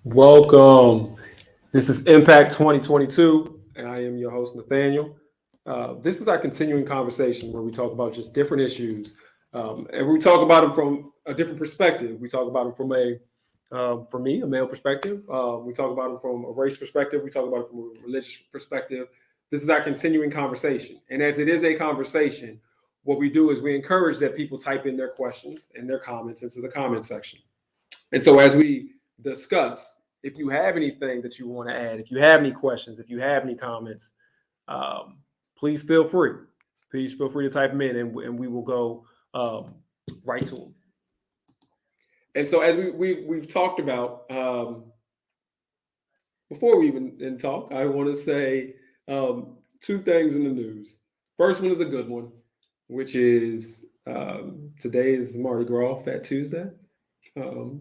Welcome. This is Impact 2022, and I am your host, Nathaniel. This is our continuing conversation where we talk about just different issues, and we talk about them from a different perspective. We talk about them from for me, a male perspective. We talk about them from a race perspective. We talk about it from a religious perspective. This is our continuing conversation, and as it is a conversation, what we do is we encourage that people type in their questions and their comments into the comment section. And so, as we discuss, if you have anything that you want to add, if you have any questions, if you have any comments, um, please feel free. Please feel free to type them in, and we will go right to them. And so, as we've talked about before we even talk, I want to say two things in the news. First one is a good one, which is today is Mardi Gras, Fat Tuesday.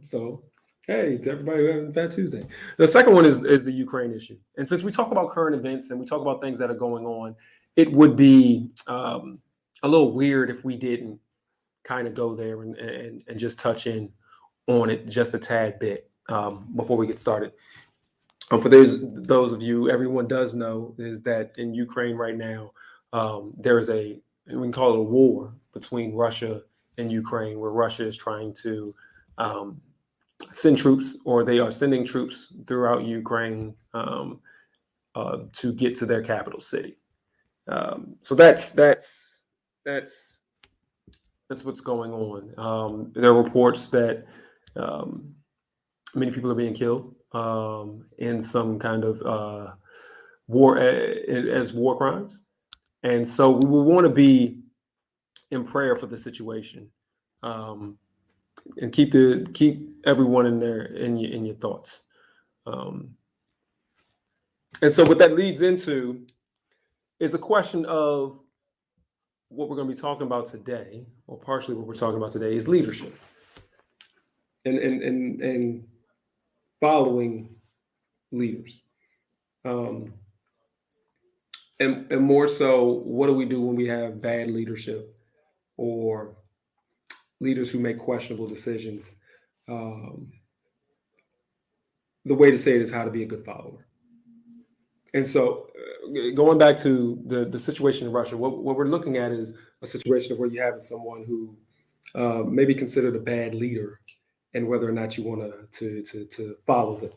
So, hey, to everybody who having Fat Tuesday. The second one is the Ukraine issue. And since we talk about current events and we talk about things that are going on, it would be a little weird if we didn't kind of go there and just touch in on it just a tad bit before we get started. For those of you, everyone does know is that in Ukraine right now, there's we can call it a war between Russia and Ukraine, where Russia is trying to send troops, or they are sending troops throughout Ukraine to get to their capital city. So that's what's going on. There are reports that many people are being killed in some kind of war as war crimes, and so we will want to be in prayer for the situation. And keep everyone in your thoughts. And so what that leads into is a question of what we're going to be talking about today, or partially what we're talking about today, is leadership and following leaders. And more so, what do we do when we have bad leadership or leaders who make questionable decisions? The way to say it is how to be a good follower. And so, going back to the situation in Russia, what we're looking at is a situation of where you have someone who may be considered a bad leader, and whether or not you want to follow them.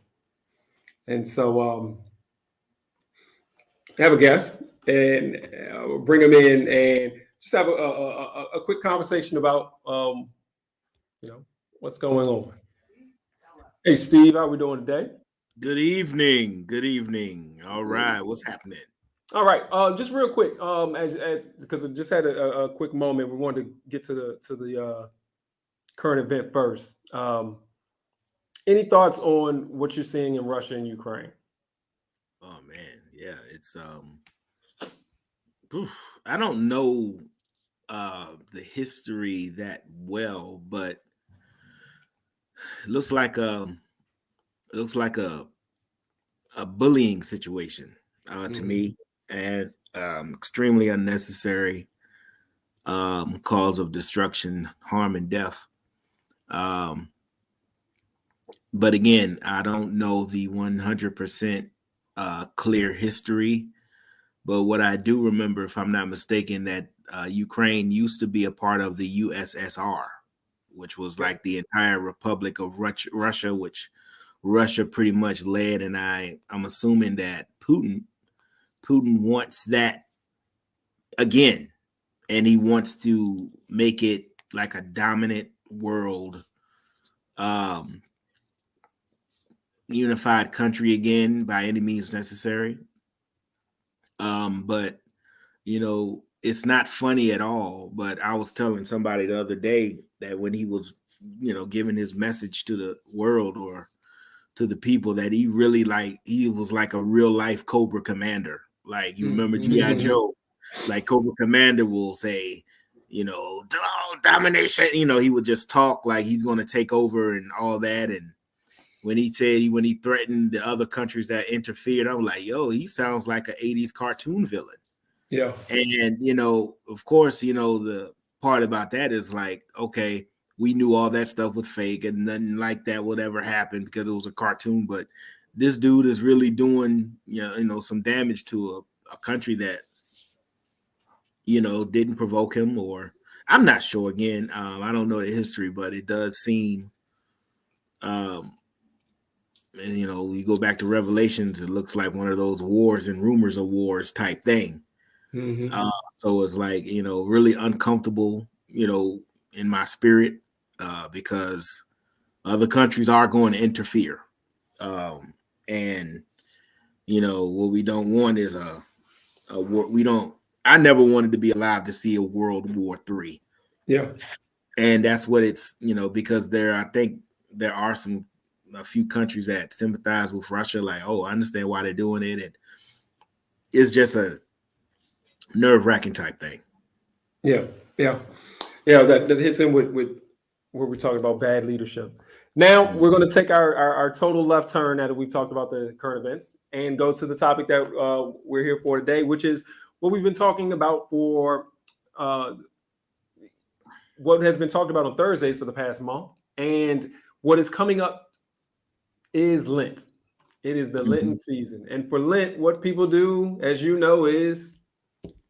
And so, have a guest and bring them in and just have a quick conversation about what's going on. Hey, Steve, how we doing today? Good evening. Good evening. All right, what's happening? All right, just real quick, as because I just had a quick moment, we wanted to get to the current event first. Any thoughts on what you're seeing in Russia and Ukraine? Oh man, yeah, it's I don't know the history that well, but it looks like a bullying situation to me, and extremely unnecessary cause of destruction, harm, and death. But again, I don't know the 100% clear history. But what I do remember, if I'm not mistaken, that Ukraine used to be a part of the USSR, which was like the entire Republic of Russia, which Russia pretty much led. And I'm assuming that Putin wants that again, and he wants to make it like a dominant world unified country again by any means necessary. But it's not funny at all. But I was telling somebody the other day that when he was, giving his message to the world or to the people, that he really he was like a real life Cobra Commander. Like, you remember G.I. Joe, like Cobra Commander will say, domination, he would just talk like he's going to take over and all that. And when he threatened the other countries that interfered, I'm like, yo, he sounds like an 80s cartoon villain. Yeah. And, of course, the part about that is like, okay, we knew all that stuff was fake and nothing like that would ever happen because it was a cartoon. But this dude is really doing, some damage to a country that, didn't provoke him, or I'm not sure. Again, I don't know the history, but it does seem, and you go back to Revelations, it looks like one of those wars and rumors of wars type thing. Mm-hmm. So it's like, really uncomfortable, in my spirit, because other countries are going to interfere. And, what we don't want is a war. I never wanted to be alive to see a World War III. Yeah. And that's what it's, because I think there are a few countries that sympathize with Russia, like, oh, I understand why they're doing it. And it's just a nerve-wracking type thing. Yeah. That hits in with where we're talking about bad leadership. Now we're going to take our total left turn now that we've talked about the current events and go to the topic that we're here for today, which is what we've been talking about for what has been talked about on Thursdays for the past month. And what is coming up is Lent. It is the Lenten season. And for Lent, what people do, as you know, is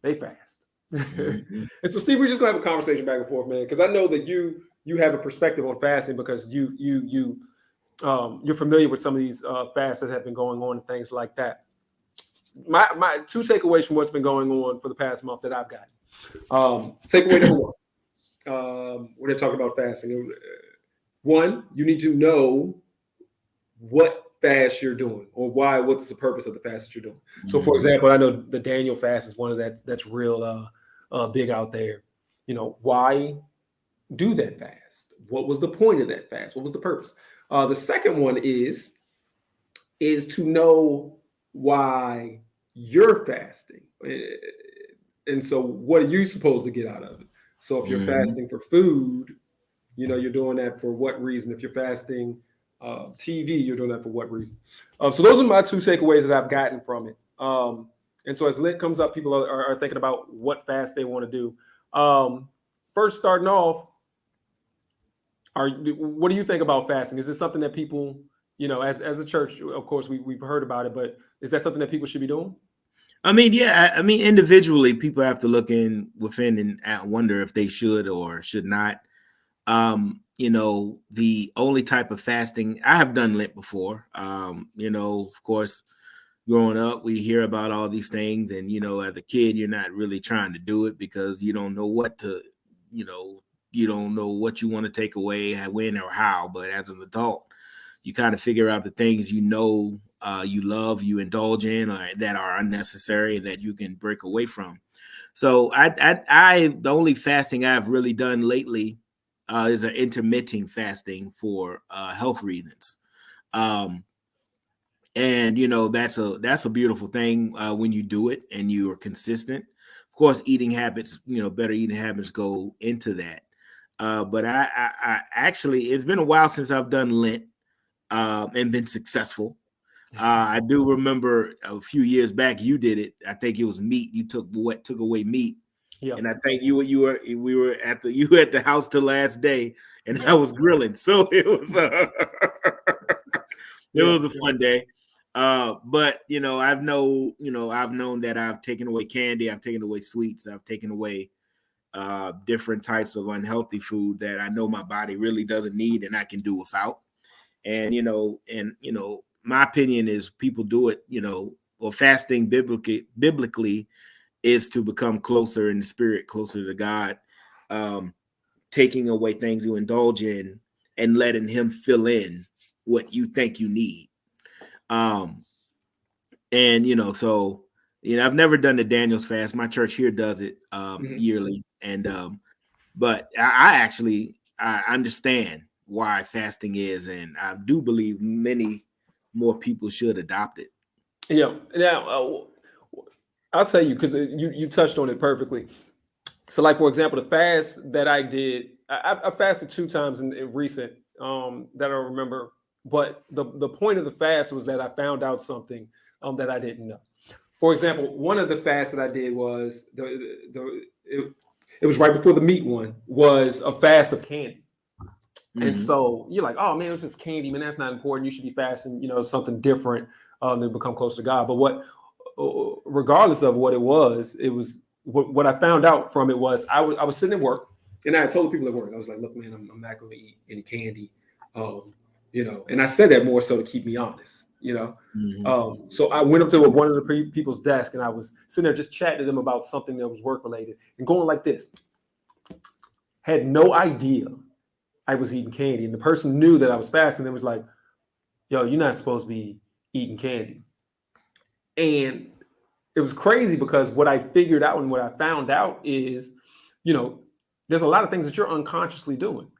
they fast. And so, Steve, we're just gonna have a conversation back and forth, man, because I know that you have a perspective on fasting because you're familiar with some of these fasts that have been going on and things like that. My two takeaways from what's been going on for the past month that I've got. Takeaway number one, when they talk about fasting, one, you need to know what fast you're doing or what's the purpose of the fast that you're doing. So, for example, I know the Daniel fast is one of that's real big out there. Why do that fast? What was the point of that fast? What was the purpose? The second one is to know why you're fasting. And so what are you supposed to get out of it? So if you're fasting for food, you're doing that for what reason? If you're fasting TV, you're doing that for what reason? So those are my two takeaways that I've gotten from it. And so as Lent comes up, people are thinking about what fast they want to do. First, starting off, what do you think about fasting? Is this something that people, as a church, of course, we've heard about it, but is that something that people should be doing? I mean, yeah. I mean, individually, people have to look within and wonder if they should or should not. The only type of fasting I have done Lent before. Of course, growing up, we hear about all these things, and as a kid, you're not really trying to do it because you don't know what to, you don't know what you want to take away, when or how. But as an adult, you kind of figure out the things you love, you indulge in, or that are unnecessary that you can break away from. So the only fasting I've really done lately is an intermittent fasting for health reasons. And that's a beautiful thing when you do it and you are consistent. Of course, eating habits, better eating habits go into that. But I actually, it's been a while since I've done Lent and been successful. I do remember a few years back you did it. I think it was meat. You took away meat. Yeah. And I think we were at the house the last day, and I was grilling. So it was was a fun day. But I've known that I've taken away candy, I've taken away sweets, I've taken away different types of unhealthy food that I know my body really doesn't need and I can do without. And my opinion is people do it, or fasting biblically is to become closer in the spirit, closer to God, taking away things you indulge in and letting him fill in what you think you need. So I've never done the Daniel's fast. My church here does it yearly. And but I actually understand why fasting is, and I do believe many more people should adopt it. Yeah. Now, I'll tell you, because you touched on it perfectly. So, like, for example, the fast that I did, I fasted 2 times in recent that I remember. But the point of the fast was that I found out something that I didn't know. For example, one of the fasts that I did was it was right before the meat one, was a fast of candy. And Mhm. so you're like, oh man, it's just candy, man. That's not important. You should be fasting, something different to become closer to God. But regardless of what it was what I found out from it was I was sitting at work, and I told the people at work, I was like, look, man, I'm not going to eat any candy, and I said that more so to keep me honest. Mhm. So I went up to one of the people's desk, and I was sitting there just chatting to them about something that was work related and going like this. Had no idea I was eating candy, and the person knew that I was fasting. It was like, "Yo, you're not supposed to be eating candy." And it was crazy because what I figured out and what I found out is, there's a lot of things that you're unconsciously doing,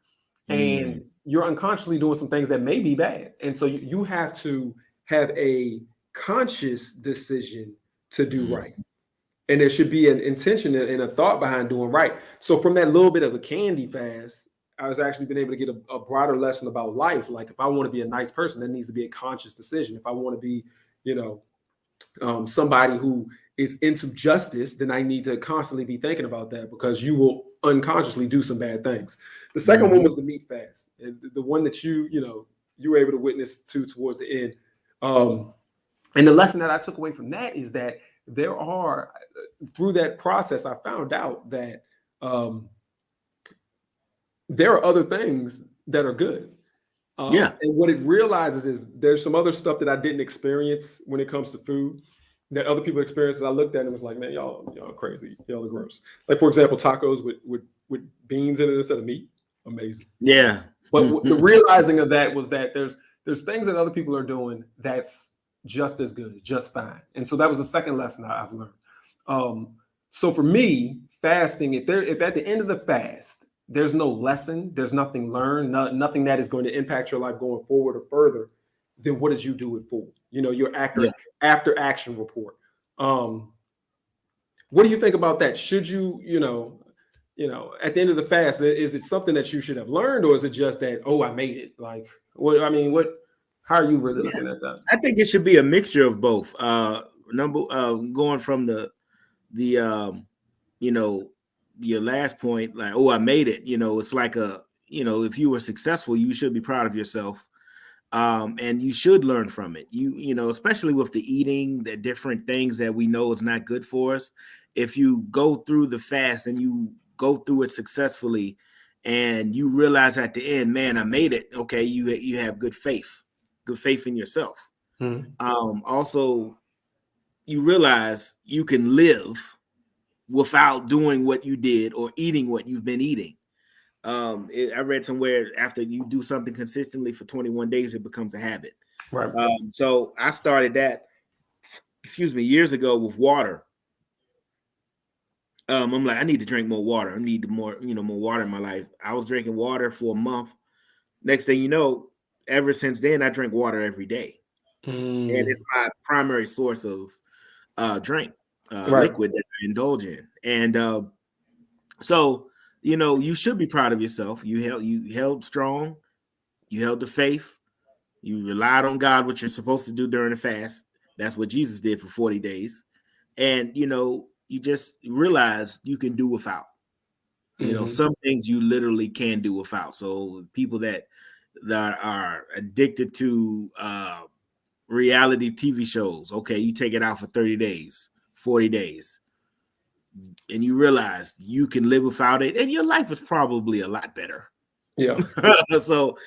and Mm. you're unconsciously doing some things that may be bad, and so you have to have a conscious decision to do Mhm. right. And there should be an intention and a thought behind doing right. So from that little bit of a candy fast, I was actually been able to get a broader lesson about life. Like if I want to be a nice person, that needs to be a conscious decision. If I want to be, you know, somebody who is into justice, then I need to constantly be thinking about that because you will unconsciously do some bad things. The second one Mhm. was the meat fast, and the one that you were able to witness to towards the end. Um, and the lesson that I took away from that is that there are, through that process, I found out that um, there are other things that are good. Yeah. And what it realizes is there's some other stuff that I didn't experience when it comes to food that other people experienced that I looked at and was like, man, y'all crazy. Y'all are gross. Like, for example, tacos with beans in it instead of meat. Amazing. Yeah. But the realizing of that was that there's things that other people are doing that's just as good, just fine. And so that was the second lesson I've learned. Um, so for me, fasting, if at the end of the fast there's no lesson, there's nothing learned, nothing that is going to impact your life going forward or further, then what did you do it for? Your Yeah. after action report. Um, what do you think about that? Should at the end of the fast, is it something that you should have learned, or is it just that, oh, I made it? Like, what? I mean, how are you really Yeah. looking at that? I think it should be a mixture of both. Going from the you know, your last point, like, oh, I made it. It's like if you were successful, you should be proud of yourself. And you should learn from it. Especially with the eating, the different things that we know is not good for us. If you go through the fast and you go through it successfully, and you realize at the end, man, I made it. Okay, you have good faith in yourself. Mhm. Also, you realize you can live without doing what you did or eating what you've been eating. I read somewhere after you do something consistently for 21 days, it becomes a habit. Right. So I started that, years ago with water. I'm like, I need to drink more water. I need more water in my life. I was drinking water for a month. Next thing you know, ever since then, I drink water every day, and it's Mm. my primary source of drink, Right. liquid that I indulge in. And so, you should be proud of yourself. You held strong. You held the faith. You relied on God, what you're supposed to do during the fast. That's what Jesus did for 40 days. And, you just realize you can do without. Hmm. Some things you literally can do without. So people that are addicted to reality TV shows, okay, you take it out for 30 days, 40 days, and you realize you can live without it, and your life is probably a lot better. Yeah. So,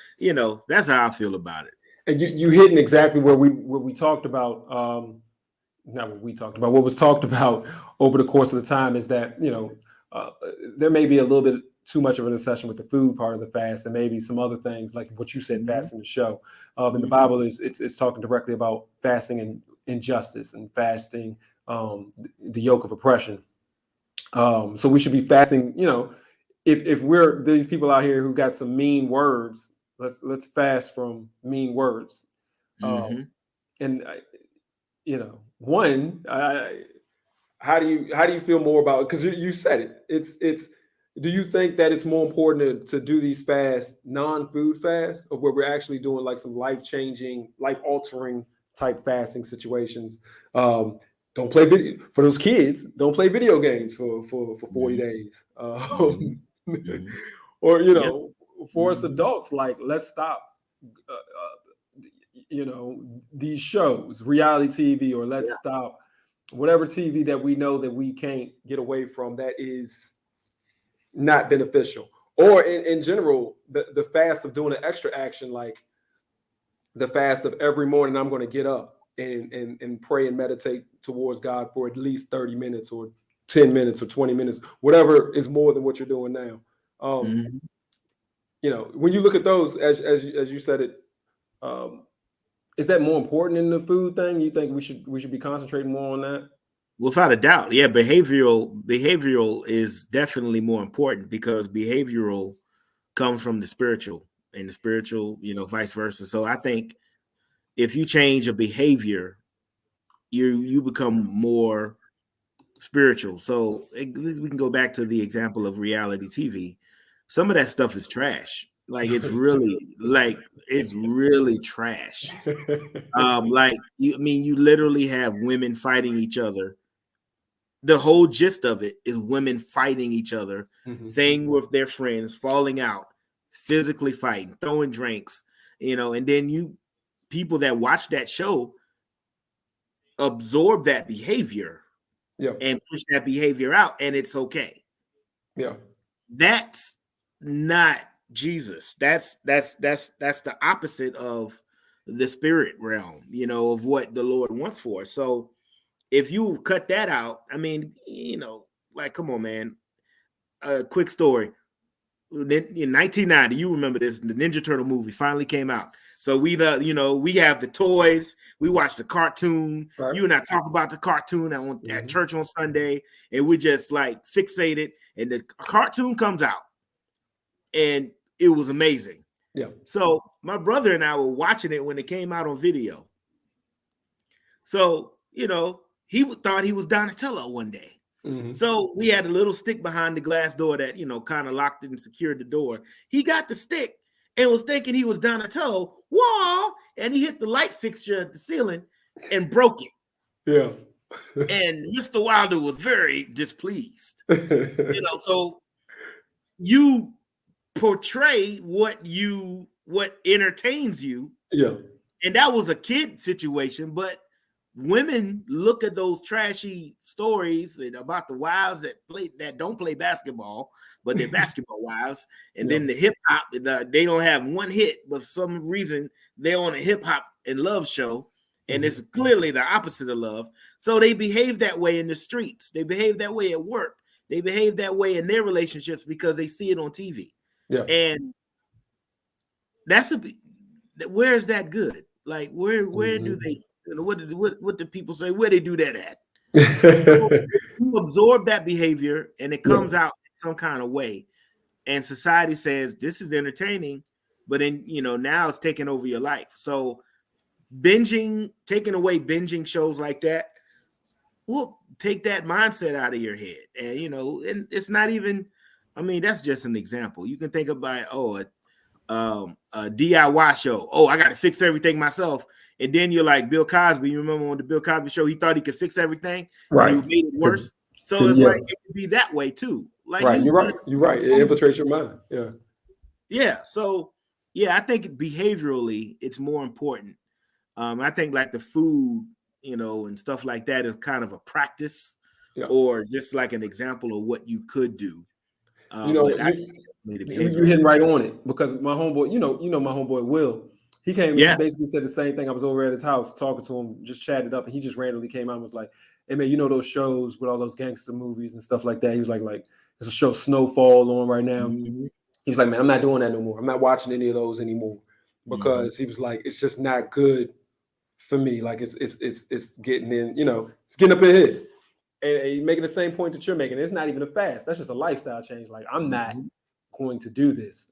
that's how I feel about it. And you hitting exactly where we talked about. Not what we talked about. What was talked about over the course of the time is that uh, there may be a little bit too much of an obsession with the food part of the fast, and maybe some other things like what you said, Mhm, fasting the show. And the mhm, Bible it's talking directly about fasting and injustice and fasting the yoke of oppression. So we should be fasting. If we're these people out here who got some mean words, let's fast from mean words. Um, mhm. and one, how do you feel more about it? Because you said it. It's. Do you think that it's more important to do these fasts, non-food fasts, or where we're actually doing like some life-changing, life-altering type fasting situations? Um, don't play video for those kids. Don't play video games for 40 Mhm, days. mhm, mhm. Or Yep. for us adults, like, let's stop, these shows, reality TV, or let's stop whatever TV that we know that we can't get away from that is not beneficial. Or in general, the fast of doing an extra action, like the fast of every morning, I'm going to get up and pray and meditate towards God for at least 30 minutes or 10 minutes or 20 minutes, whatever is more than what you're doing now. When you look at those, as you said it, is that more important than the food thing? You think we should be concentrating more on that? Without a doubt, yeah. Behavioral is definitely more important, because behavioral comes from the spiritual, and the spiritual, vice versa. So I think if you change a behavior, you become more spiritual. So we can go back to the example of reality TV. Some of that stuff is trash. Like, it's really trash. You literally have women fighting each other. The whole gist of it is women fighting each other, saying with their friends, falling out, physically fighting, throwing drinks, and then people that watch that show absorb that behavior and push that behavior out, and it's okay. Yeah. That's not Jesus. That's the opposite of the spirit realm, of what the Lord wants for us. So if you cut that out, come on, man. A quick story. In 1990, you remember this, the Ninja Turtle movie finally came out. So we have the toys, we watch the cartoon. Right. You and I talk about the cartoon at church on Sunday, and we just like fixated. And the cartoon comes out, and it was amazing. Yeah. So my brother and I were watching it when it came out on video. So, he thought he was Donatello one day. So we had a little stick behind the glass door that, kind of locked it and secured the door. He got the stick and was thinking he was Donatello. Whoa! And he hit the light fixture at the ceiling and broke it. Yeah. And Mr. Wilder was very displeased. So you portray what entertains you. Yeah. And that was a kid situation, but women look at those trashy stories about the wives that don't play basketball, but they're basketball wives, and then the hip hop, they don't have one hit, but for some reason they're on a hip hop and love show, and it's clearly the opposite of love. So they behave that way in the streets. They behave that way at work. They behave that way in their relationships because they see it on TV. Yeah, and where is that good? Like, where do they? What do people say? Where they do that at? You absorb that behavior, and it comes out in some kind of way, and society says this is entertaining, but then now it's taking over your life. So taking away binging shows like that will take that mindset out of your head, and and it's not even. I mean, that's just an example. You can think about a DIY show. Oh, I got to fix everything myself. And then you're like Bill Cosby. You remember on the Bill Cosby show, he thought he could fix everything, right? And he made it worse. So it's like it could be that way too. Like, right, you're right. It infiltrates your mind. Yeah. So I think behaviorally, it's more important. I think like the food, and stuff like that is kind of a practice, or just like an example of what you could do. You're hitting right on it, because my homeboy, my homeboy Will. He came, he basically said the same thing. I was over at his house talking to him, just chatted up, and he just randomly came out and was like, hey man, those shows with all those gangster movies and stuff like that. He was like there's a show Snowfall on right now. He was like, man, I'm not doing that no more. I'm not watching any of those anymore, because he was like, it's just not good for me. Like it's getting in, it's getting up in here. And you're making the same point that you're making. It's not even a fast. That's just a lifestyle change. Like, I'm not going to do this.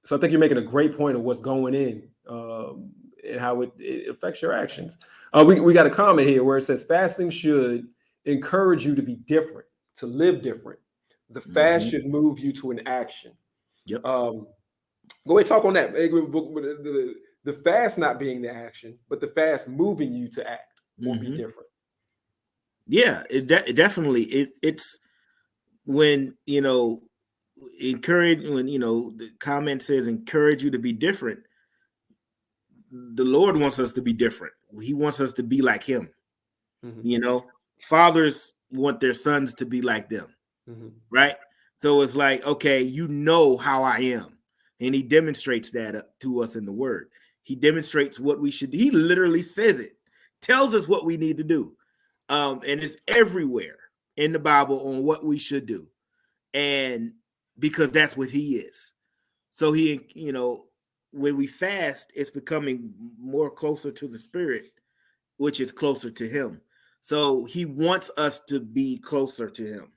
So I think you're making a great point of what's going in and how it affects your actions. We got a comment here where it says fasting should encourage you to be different, to live different. The fast should move you to an action. Yep. Go ahead, talk on that. The fast not being the action, but the fast moving you to act will be different. Yeah, it definitely it's when encourage, when the comment says encourage you to be different, the Lord wants us to be different. He wants us to be like him. Fathers want their sons to be like them, right? So it's like, okay, how I am. And he demonstrates that to us in the word. He demonstrates what we should do. He literally says it, tells us what we need to do. And it's everywhere in the Bible on what we should do. And because that's what he is. So he, when we fast, it's becoming more closer to the spirit, which is closer to him. So he wants us to be closer to him.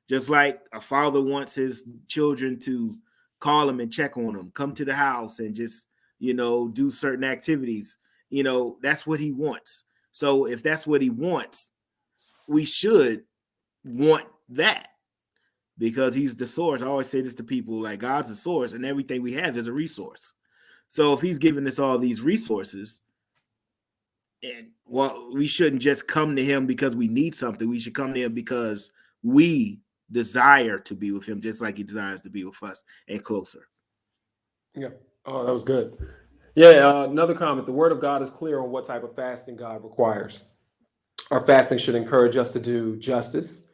Just like a father wants his children to call him and check on them, come to the house and just, do certain activities. That's what he wants. So if that's what he wants, we should want that, because he's the source. I always say this to people, like, God's the source and everything we have is a resource. So if he's giving us all these resources, and we shouldn't just come to him because we need something. We should come to him because we desire to be with him, just like he desires to be with us and closer. Yeah. Oh, that was good. Yeah. Another comment. The word of God is clear on what type of fasting God requires. Our fasting should encourage us to do justice,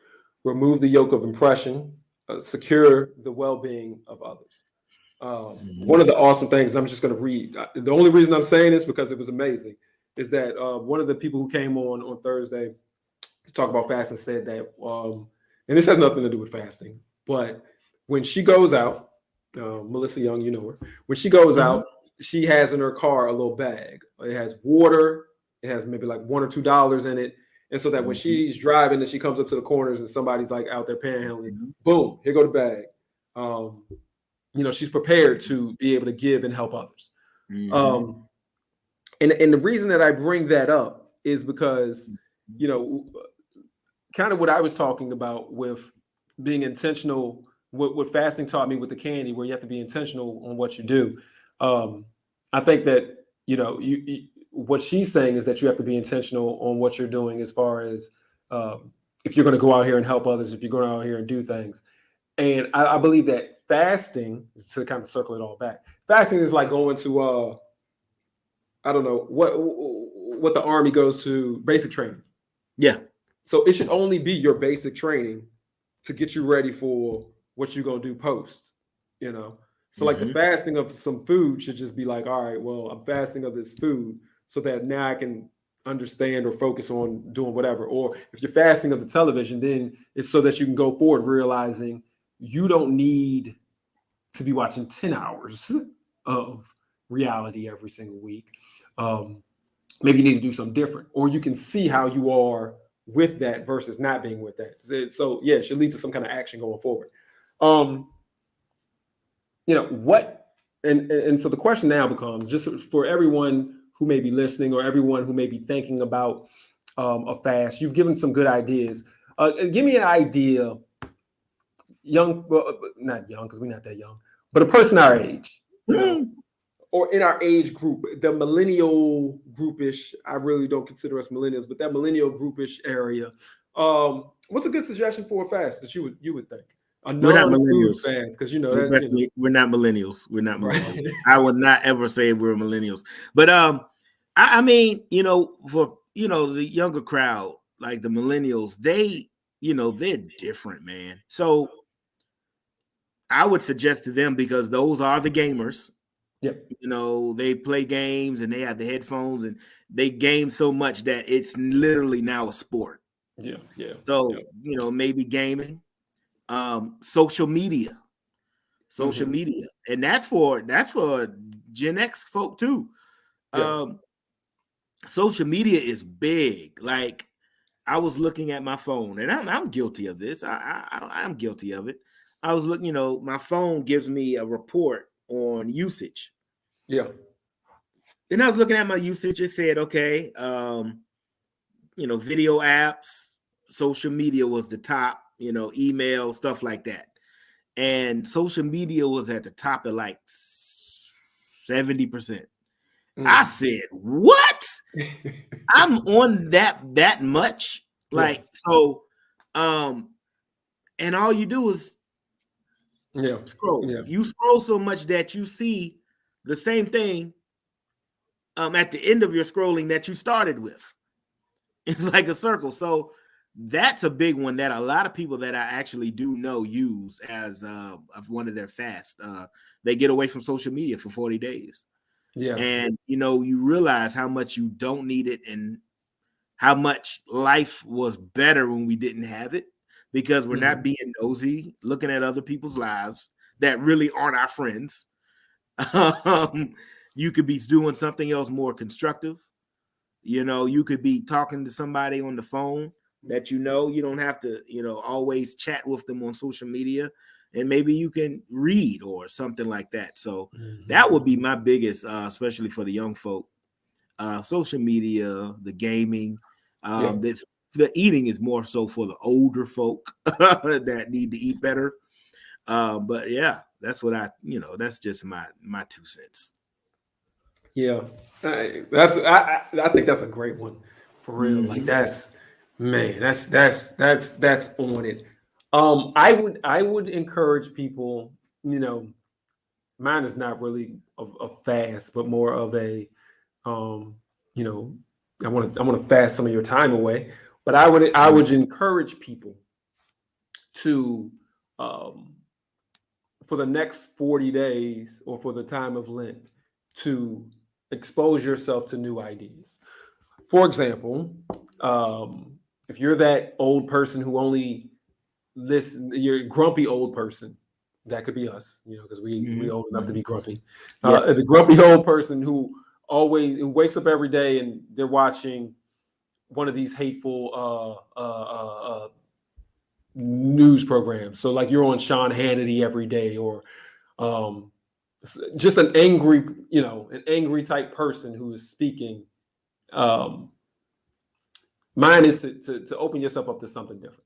remove the yoke of oppression, secure the well-being of others. One of the awesome things, and I'm just going to read, the only reason I'm saying this because it was amazing, is that one of the people who came on Thursday to talk about fasting said that, and this has nothing to do with fasting, but when she goes out, Melissa Young, you know her, when she goes out, she has in her car a little bag. It has water. It has maybe like $1 or $2 in it. And so that when she's driving and she comes up to the corners and somebody's like out there panhandling, boom, here go the bag. She's prepared to be able to give and help others. And the reason that I bring that up is because, kind of what I was talking about with being intentional, what fasting taught me with the candy, where you have to be intentional on what you do. I think that, what she's saying is that you have to be intentional on what you're doing as far as if you're going to go out here and help others, if you're going out here and do things. And I believe that fasting, to kind of circle it all back, fasting is like going to, I don't know, what the Army goes to, basic training. Yeah. So it should only be your basic training to get you ready for what you're going to do post, So like the fasting of some food should just be like, all right, well, I'm fasting of this food so that now I can understand or focus on doing whatever. Or if you're fasting of the television, then it's so that you can go forward realizing you don't need to be watching 10 hours of reality every single week. Maybe you need to do something different, or you can see how you are with that versus not being with that. So yeah, it should lead to some kind of action going forward. What, and so the question now becomes, just for everyone who may be listening or everyone who may be thinking about a fast, you've given some good ideas. Give me an idea, not young, because we're not that young, but a person our age, or in our age group, the millennial groupish. I really don't consider us millennials, but that millennial groupish area. What's a good suggestion for a fast that you would think? We're not millennials, fans, because we're not millennials. We're not millennials. I would not ever say we're millennials, but I mean, for the younger crowd, like the millennials, they're different, man. So I would suggest to them, because those are the gamers. Yep. They play games and they have the headphones and they game so much that it's literally now a sport. Yeah. So maybe gaming. Social media, and that's for Gen X folk too. Social media is big. Like, I was looking at my phone, and I'm guilty of this. I'm guilty of it. I was looking, my phone gives me a report on usage. Yeah. And I was looking at my usage. It said, okay, video apps, social media was the top. Email, stuff like that. And social media was at the top of like 70%. I said, what? I'm on that much? Like, so, and all you do is Yeah. Scroll. Yeah. You scroll so much that you see the same thing at the end of your scrolling that you started with. It's like a circle. So that's a big one that a lot of people that I actually do know use as one of their fasts. They get away from social media for 40 days. Yeah. And, you realize how much you don't need it and how much life was better when we didn't have it, because we're not being nosy, looking at other people's lives that really aren't our friends. You could be doing something else more constructive. You could be talking to somebody on the phone that you don't have to, always chat with them on social media, and maybe you can read or something like that. So that would be my biggest, especially for the young folk. Social media, the gaming, the eating is more so for the older folk that need to eat better. But yeah, that's what that's just my 2 cents. Yeah, I think that's a great one for real. Like that's on it. I would encourage people. Mine is not really a fast, but more of a I want to fast some of your time away. But I would encourage people to for the next 40 days or for the time of Lent to expose yourself to new ideas. For example, if you're that old person who only you're a grumpy old person, that could be us, because we old enough to be grumpy. Yes. The grumpy old person who wakes up every day and they're watching one of these hateful news programs. So like you're on Sean Hannity every day, or just an angry type person who is speaking. Mine is to open yourself up to something different.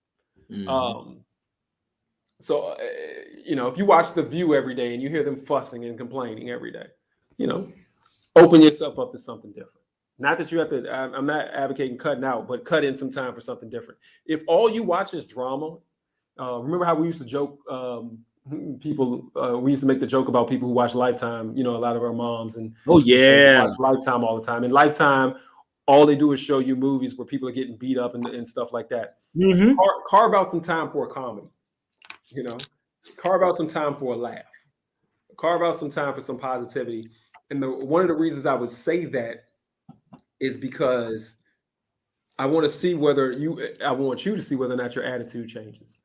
So if you watch The View every day and you hear them fussing and complaining every day, open yourself up to something different. Not that you have to. I'm not advocating cutting out, but cut in some time for something different. If all you watch is drama, remember how we used to joke? People, we used to make the joke about people who watch Lifetime. A lot of our moms and watch Lifetime all the time. And Lifetime, all they do is show you movies where people are getting beat up and stuff like that. Carve out some time for a comedy. Carve out some time for a laugh. Carve out some time for some positivity. And one of the reasons I would say that is because I want you to see whether or not your attitude changes,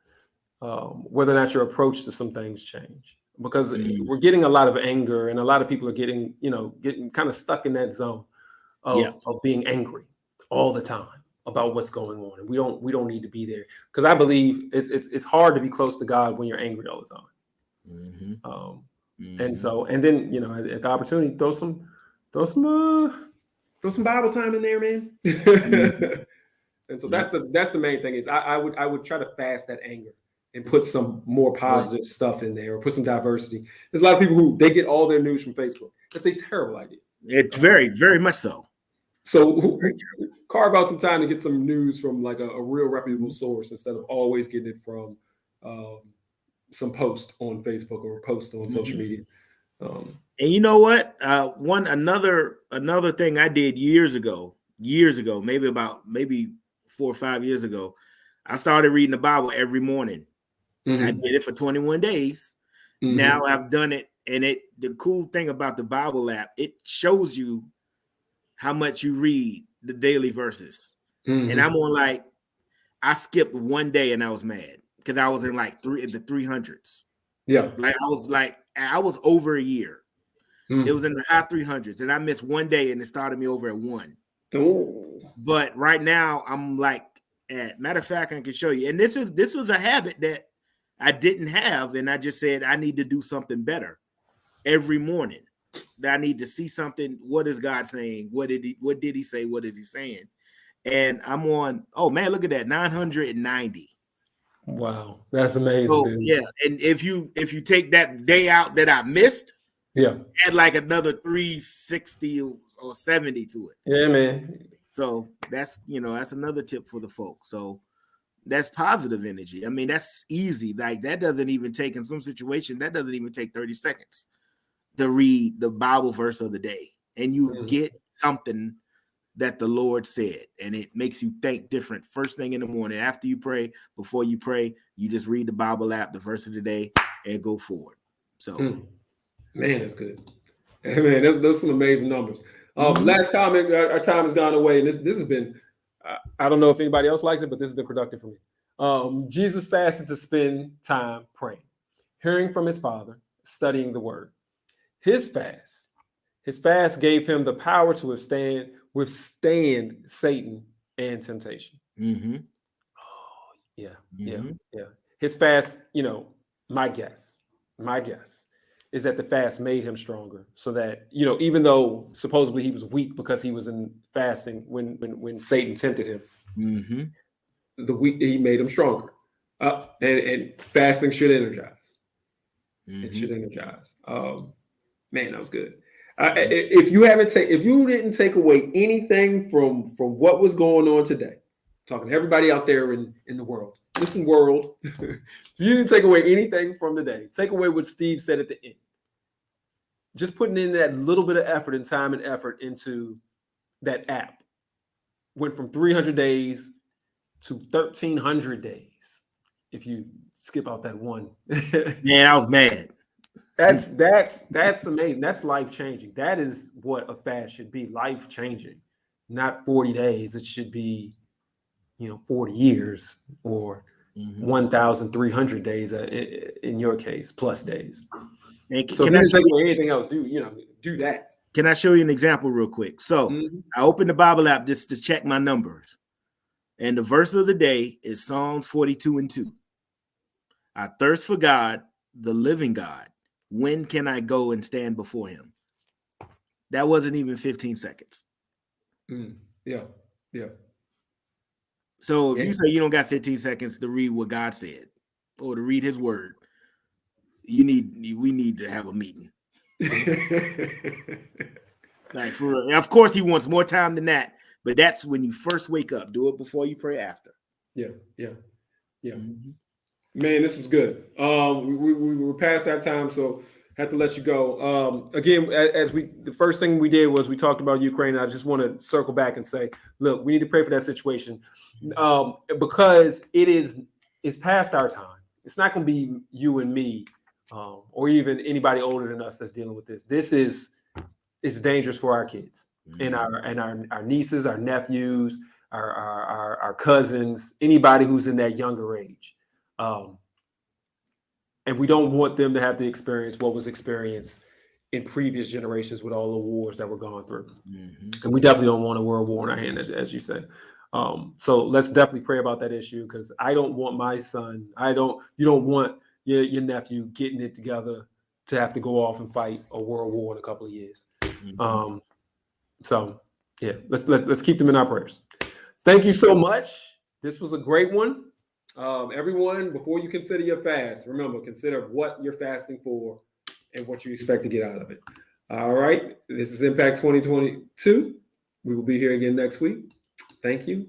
whether or not your approach to some things change. Because we're getting a lot of anger, and a lot of people are getting kind of stuck in that zone of being angry all the time about what's going on, and we don't need to be there. Because I believe it's hard to be close to God when you're angry all the time. And then at the opportunity, throw some Bible time in there, man. And so that's the main thing is I would try to fast that anger and put some more positive stuff in there, or put some diversity. There's a lot of people who they get all their news from Facebook. That's a terrible idea. It's very, very much so. So carve out some time to get some news from like a real reputable source instead of always getting it from some post on Facebook or post on social media. And you know what? Another thing I did years ago, maybe 4 or 5 years ago, I started reading the Bible every morning. I did it for 21 days. Now I've done it, and the cool thing about the Bible app, it shows you how much you read the daily verses. And I'm on I skipped one day and I was mad because I was in the 300s. Yeah. I was over a year. It was in the high 300s, and I missed one day, and it started me over at 1. Oh. But right now, I'm matter of fact, I can show you. And this was a habit that I didn't have, and I just said I need to do something better every morning. That I need to see something. What is God saying? What did he say? What is he saying? And I'm on. Oh man, look at that, 990. Wow, that's amazing. So, yeah, and if you take that day out that I missed, add another 360 or 70 to it. Yeah, man. So that's another tip for the folks. So That's positive energy. I mean, that's easy. Like that doesn't even take, in some situation, that doesn't even take 30 seconds to read the Bible verse of the day. And you get something that the Lord said, and it makes you think different. First thing in the morning, after you pray, before you pray, you just read the Bible app, the verse of the day, and go forward. So, man, that's good. Man, those some amazing numbers. Last comment. Our time has gone away, and this has been. I don't know if anybody else likes it, but this has been productive for me. Jesus fasted to spend time praying, hearing from his Father, studying the Word. His fast gave him the power to withstand Satan and temptation. Oh, yeah. His fast, my guess is that the fast made him stronger, so that, even though supposedly he was weak because he was in fasting when Satan tempted him, he made him stronger. And fasting should energize. It should energize. Man, that was good. If you didn't take away anything from what was going on today, talking to everybody out there in the world, listen, world, if you didn't take away anything from today, take away what Steve said at the end. Just putting in that little bit of effort and time and effort into that app went from 300 days to 1,300 days. If you skip out that one, man, I was mad. That's amazing. That's life changing. That is what a fast should be, life changing. Not 40 days. It should be, 40 years or 1,300 days in your case, plus days. And so if you take away anything else, do that. Can I show you an example real quick? So I opened the Bible app just to check my numbers. And the verse of the day is Psalms 42:2. I thirst for God, the living God. When can I go and stand before him? That wasn't even 15 seconds. Yeah. So if you say you don't got 15 seconds to read what God said or to read his word, we need to have a meeting. Like, for real. Of course, he wants more time than that, but that's when you first wake up. Do it before you pray after. Yeah. Man, this was good. We were past that time, so had to let you go. Again, the first thing we did was we talked about Ukraine. I just want to circle back and say, look, we need to pray for that situation because it's past our time. It's not going to be you and me or even anybody older than us that's dealing with this. It's dangerous for our kids and our nieces, our nephews, our cousins, anybody who's in that younger age. And we don't want them to have to experience what was experienced in previous generations with all the wars that were gone through. And we definitely don't want a world war in our hand, as you said. So let's definitely pray about that issue, because I don't want my son, you don't want your nephew getting it together to have to go off and fight a world war in a couple of years. So yeah, let's keep them in our prayers. Thank you so much. This was a great one. Everyone, before you consider your fast, remember, consider what you're fasting for and what you expect to get out of it. All right. This is Impact 2022. We will be here again next week. Thank you.